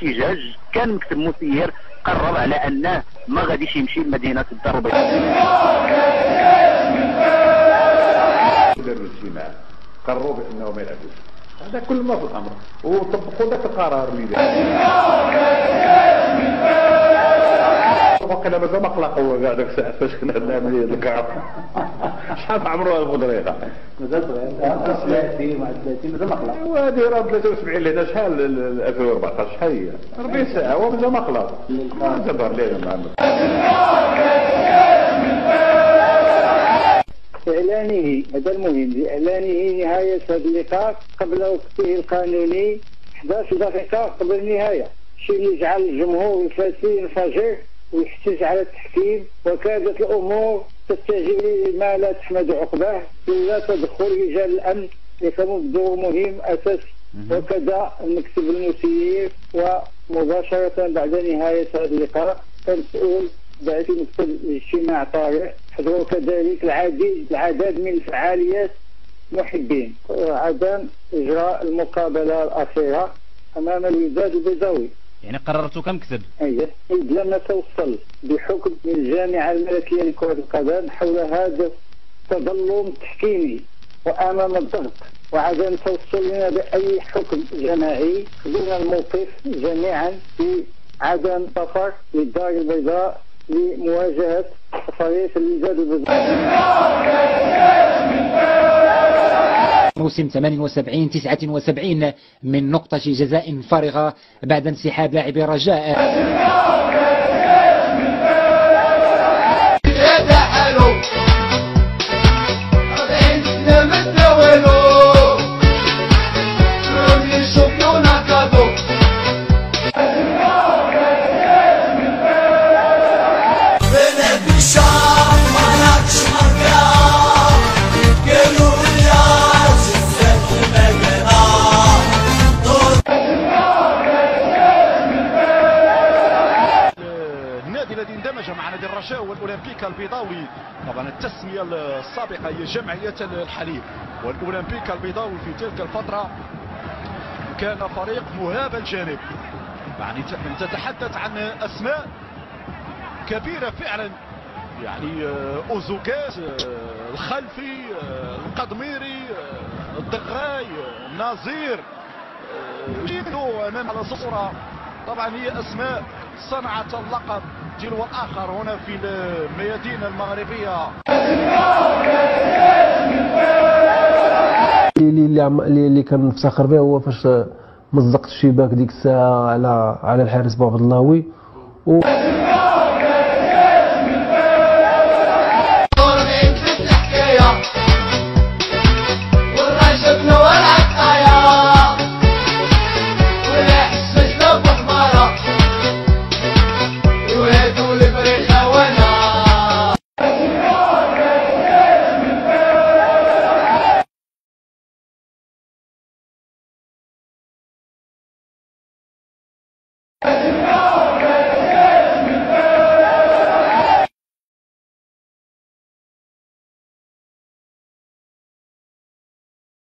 الاحتجاج كان مكتب مسير قرر على انه ما غاديش يمشي لمدينه الدار البيضاء. داروا الاجتماع قرروا بانه ما يلعبوش، هذا كل ما في الامر، وطبقوا ذاك القرار اللي دار. وقيلا مازال ما قلقوا كاع داك الساعه فاش كنا العمليه الكار. شحال عمروها البودريقه؟ مازال صغير 30 مع 30 مازال ما قلق. وهذه راه 73 لهنا شحال 2014 شحال هي؟ 40 ساعه هو مازال ما قلق. تظهر ليه محمد. إعلانه هذا المهم بإعلانه نهاية هذا اللقاء قبل وقته القانوني 11 دقيقة قبل النهاية، الشيء اللي جعل الجمهور الفاسي ينفجر ويحتج على التحكيم، وكادت الأمور تتجه لما لا تحمد عقباه إلا تدخل رجال الأمن يقوموا بدور مهم أساسي، وكذا المكتب المسير. ومباشرة بعد نهاية هذا اللقاء كان مسؤول بعث مكتب الاجتماع طارئ، حضروا كذلك العدد من الفعاليات محبين وعدم إجراء المقابلة الأخيرة أمام الوداد البيضاوي. يعني قررتوا كمكتب؟ أيه، إذ لم نتوصل بحكم من الجامعة الملكية لكرة القدم حول هذا التظلم التحكيمي وأمام الضغط وعدم توصلنا بأي حكم جماعي، خذونا الموقف جميعا بعدم سفر للدار البيضاء لمواجهة فريق الوداد البيضاوي. موسم 78-79 من نقطة جزاء فارغة بعد انسحاب لاعبي الرجاء. الذي اندمج مع نادي الرجاء والاولمبيك البيضاوي. طبعا التسميه السابقه هي جمعيه الحليب، والاولمبيك البيضاوي في تلك الفتره كان فريق مهاب الجانب. يعني تتحدث عن اسماء كبيره فعلا، يعني اوزوكاس، الخلفي، القدميري، الدغاي، الناظير، جيدو امام على صوره. طبعا هي اسماء صنعت اللقب تلو الاخر هنا في الميادين المغربيه. اللي كنفتخر به هو فاش مزقت الشباك ديك الساعه على الحارس بوعبد اللهوي.